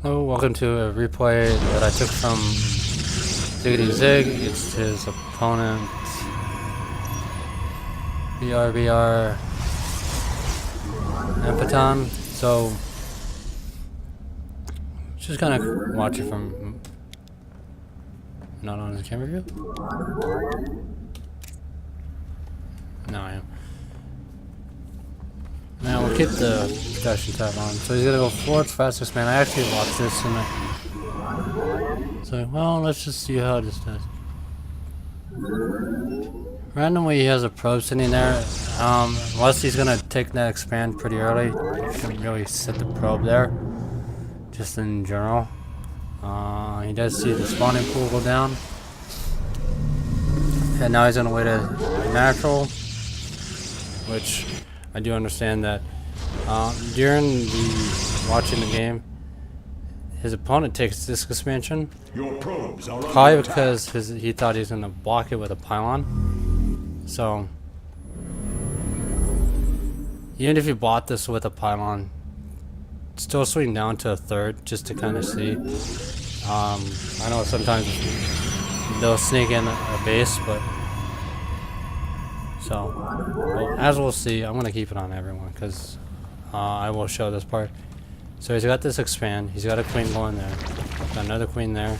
Hello, welcome to a replay that I took from ziggityzig. It's his opponent, BrBr AnPonTan. So, just gonna watch it from not on his camera view. No, I am. Now we'll keep the protection tab on. So he's gonna go fourth fastest man. I actually watched this and so well, let's just see how this does. Randomly he has a probe sitting there. Unless he's gonna take that expand pretty early, you shouldn't really set the probe there. Just in general. He does see the spawning pool go down. And now he's gonna wait a natural, which I do understand that during the watching the game, his opponent takes this expansion, probably because he thought he was going to block it with a pylon. So even if you bought this with a pylon, still swing down to a third just to kind of see. I know sometimes they'll sneak in a base, but so, well, as we'll see, I'm going to keep it on everyone because I will show this part. So he's got this expand, he's got a queen going there, got another queen there,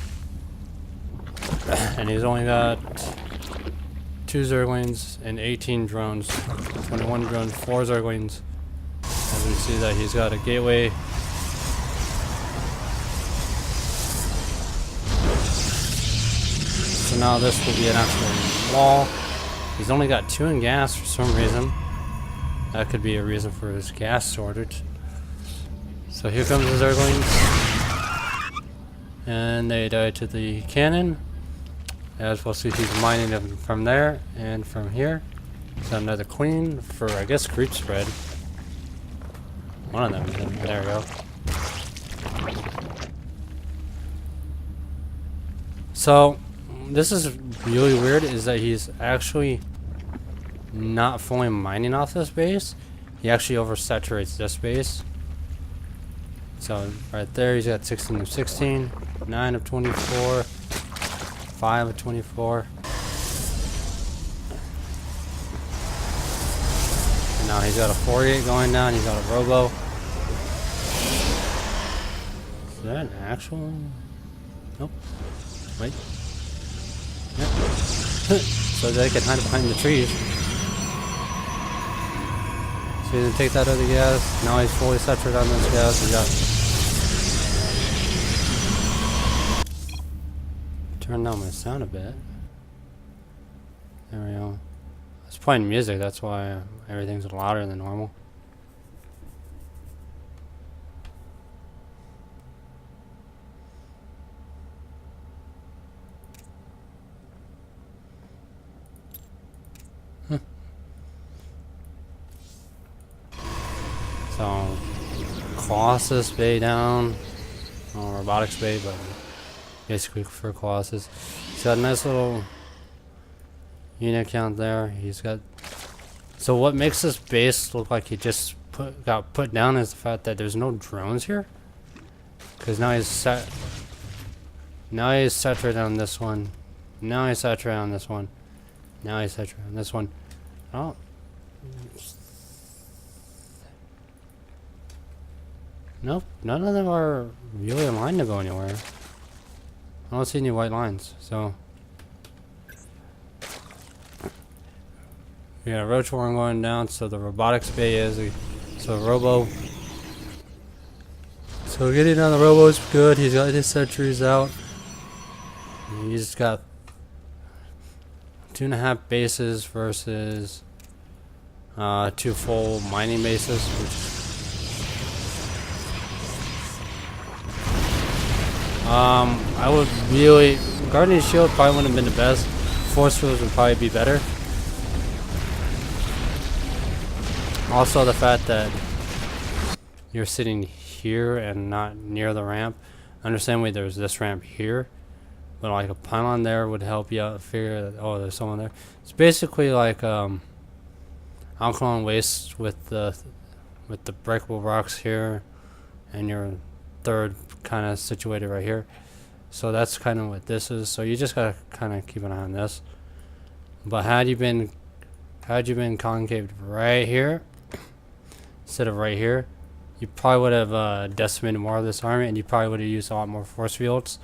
and he's only got 2 zerglings and 18 drones, 21 drones, 4 zerglings. As we see that he's got a gateway. So now this will be an actual wall. He's only got 2 in gas for some reason. That could be a reason for his gas shortage. So here comes the zerglings. And they die to the cannon. As we'll see, he's mining them from there and from here. So another queen for, I guess, creep spread. One of them. There we go. So this is really weird, is that he's actually not fully mining off this base. He actually oversaturates this base. So right there he's got 16 of 16, 9 of 24, 5 of 24. And now he's got a 48 going down, he's got a robo. Is that an actual? Nope. Wait. Yep. So they can hide behind the trees. So he's gonna take that other gas. Now he's fully saturated on this gas. He got. Turn down my sound a bit. There we go. I was playing music, that's why everything's louder than normal. So, Colossus Bay down, Robotics Bay, but basically for Colossus. He's got a nice little unit count there. He's got. So what makes this base look like he just got put down is the fact that there's no drones here. Because now he's saturated on this one. Now he's saturated on this one. Now he's saturated on this one. Oh. Nope, none of them are really aligned to go anywhere. I don't see any white lines, so. We got a roach worm going down, so the robotics bay is. So robo. So getting on the robo is good. He's got his sentries out. He's got 2.5 bases versus 2 full mining bases, which I would really, Guardian Shield probably wouldn't have been the best. Force Fields would probably be better. Also the fact that you're sitting here and not near the ramp. Understand why there's this ramp here, but like a pylon there would help you out figure that, oh, there's someone there. It's basically like alkaline waste with the breakable rocks here, and your third kind of situated right here. So that's kind of what this is. So you just gotta kind of keep an eye on this. But had you been concaved right here instead of right here, you probably would have decimated more of this army, and you probably would have used a lot more force fields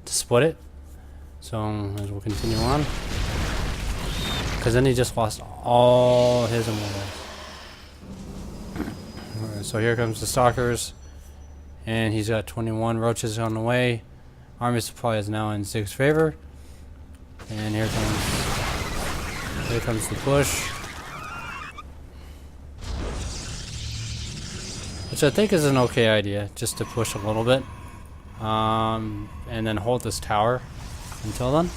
to split it. So as we'll continue on, because then he just lost all his immortals. Alright, so here comes the stalkers, and he's got 21 roaches on the way. Army supply is now in Zig's favor, and here comes the push, which I think is an okay idea, just to push a little bit, and then hold this tower until then,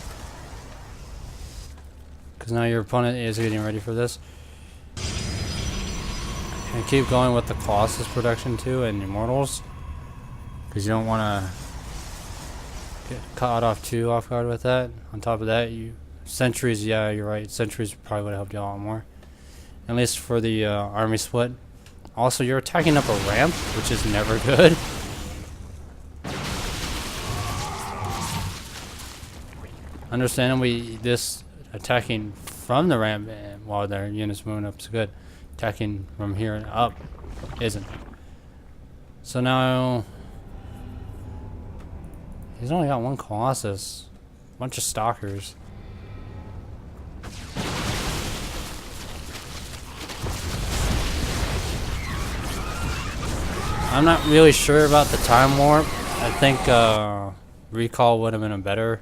because now your opponent is getting ready for this. And keep going with the Colossus production too, and Immortals, because you don't want to get caught off guard with that. On top of that, sentries, yeah, you're right, sentries probably would have helped you a lot more, at least for the army split. Also, you're attacking up a ramp, which is never good. Understandably, this attacking from the ramp while their units moving up is good. Attacking from here and up isn't. So now he's only got one Colossus, bunch of stalkers. I'm not really sure about the time warp. I think recall would have been better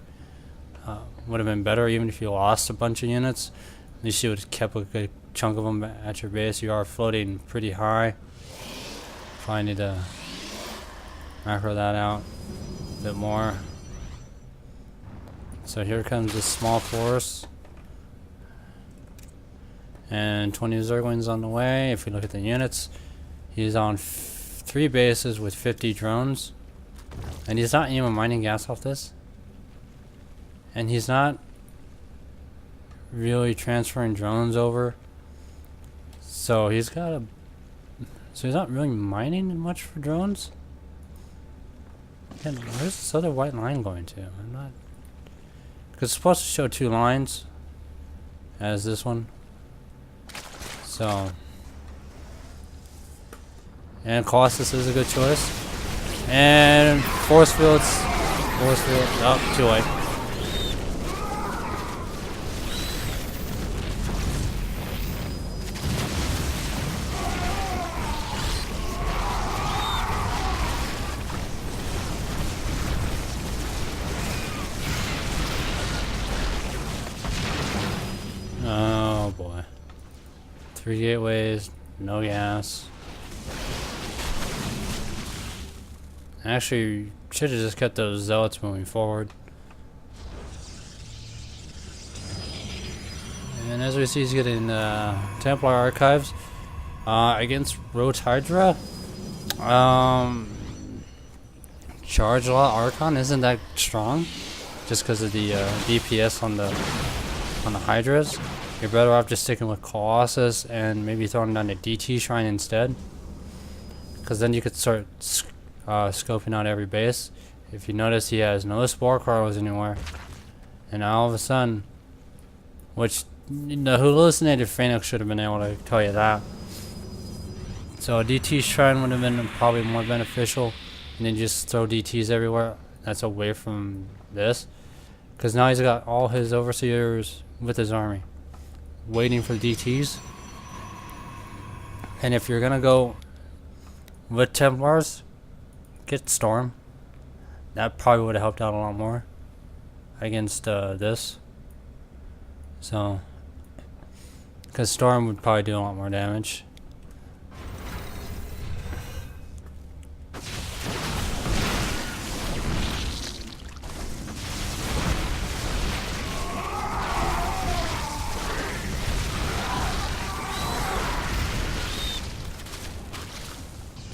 even if you lost a bunch of units. At least you would have kept a good chunk of them at your base. You are floating pretty high. Probably need to macro that out a bit more. So here comes this small force, and 20 Zerglings on the way. If we look at the units, he's on 3 bases with 50 drones, and he's not even mining gas off this, and he's not really transferring drones over, so he's not really mining much for drones. And where's this other white line going to? I'm not, because it's supposed to show 2 lines as this one. So, and Colossus is a good choice, and force field, oh, too late. Oh boy. 3 gateways, no gas. Actually, should have just kept those zealots moving forward. And as we see, he's getting Templar Archives against Roach Hydra. Charge Law Archon isn't that strong, just because of the DPS on the Hydras. You're better off just sticking with Colossus and maybe throwing down a DT Shrine instead, because then you could start scoping out every base. If you notice, he has no Spore Carlos anywhere, and all of a sudden, which the hallucinated Phoenix should have been able to tell you that. So a DT Shrine would have been probably more beneficial, and then just throw DTs everywhere. That's away from this, because now he's got all his overseers with his army waiting for DTs. And if you're gonna go with Templars, get Storm. That probably would have helped out a lot more against this. So, because Storm would probably do a lot more damage.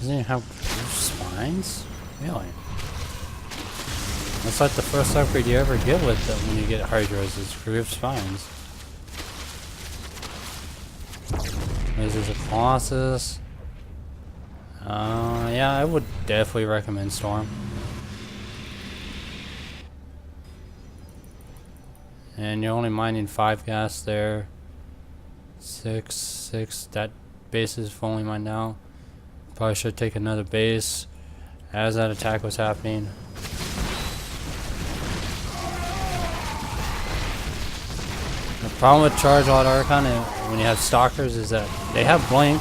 Doesn't it have spines? Really? That's like the first upgrade you ever get with them when you get Hydras is grooved spines. There's a Colossus. Yeah, I would definitely recommend Storm. And you're only mining 5 gas there. 6. That base is fully mined now. Probably should take another base as that attack was happening. The problem with Charge Wild Archon when you have Stalkers is that they have Blink.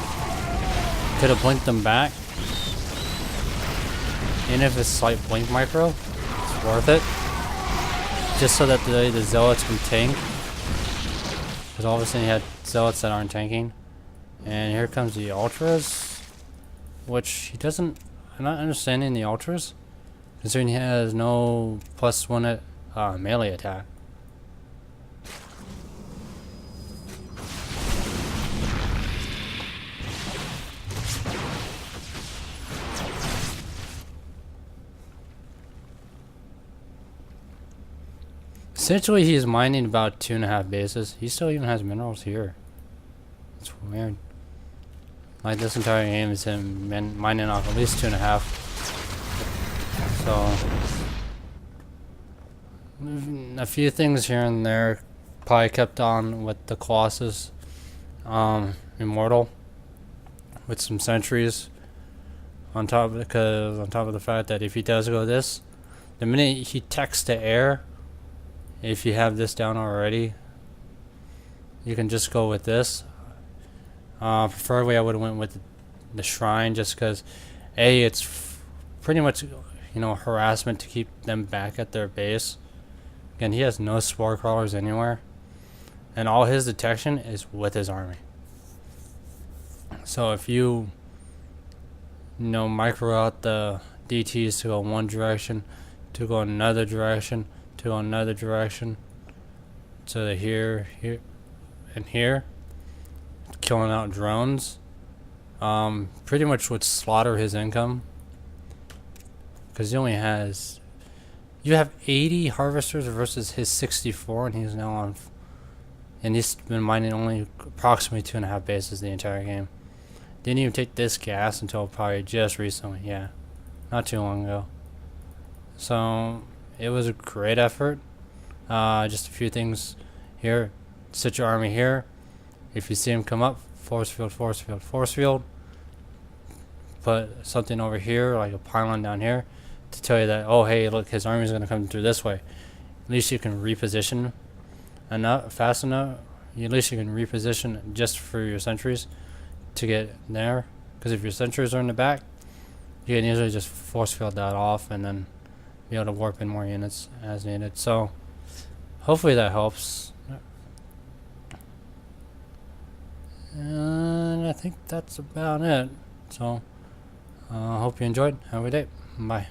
Could have blinked them back. Even if it's slight Blink micro, it's worth it. Just so that the Zealots can tank. Because all of a sudden you had Zealots that aren't tanking. And here comes the Ultras. Which he doesn't... I'm not understanding the Ultras. Considering he has no +1 melee attack. Essentially, he's mining about 2.5 bases. He still even has minerals here. It's weird. Like, this entire game is him mining off at least 2.5. So, a few things here and there. Probably kept on with the Colossus Immortal with some sentries on top of the fact that if he does go this, the minute he techs to air, if you have this down already, you can just go with this. Preferably I would have went with the Shrine, just because it's pretty much, you know, harassment to keep them back at their base. Again, he has no Spore Crawlers anywhere, and all his detection is with his army. So if you micro out the DTs to go one direction, to go another direction, to go another direction, to the here, and here, killing out drones, pretty much would slaughter his income, because he only has, you have 80 harvesters versus his 64, and he's now on, and he's been mining only approximately 2.5 bases the entire game. Didn't even take this gas until probably just recently, yeah, not too long ago. So it was a great effort. Just a few things here. Sit your army here. If you see him come up, force field. Put something over here, like a pylon down here, to tell you that, oh hey, look, his army is going to come through this way. At least you can reposition fast enough. At least you can reposition just for your sentries to get there. Because if your sentries are in the back, you can usually just force field that off and then be able to warp in more units as needed. So hopefully that helps. And I think that's about it. So hope you enjoyed. Have a good day. Bye.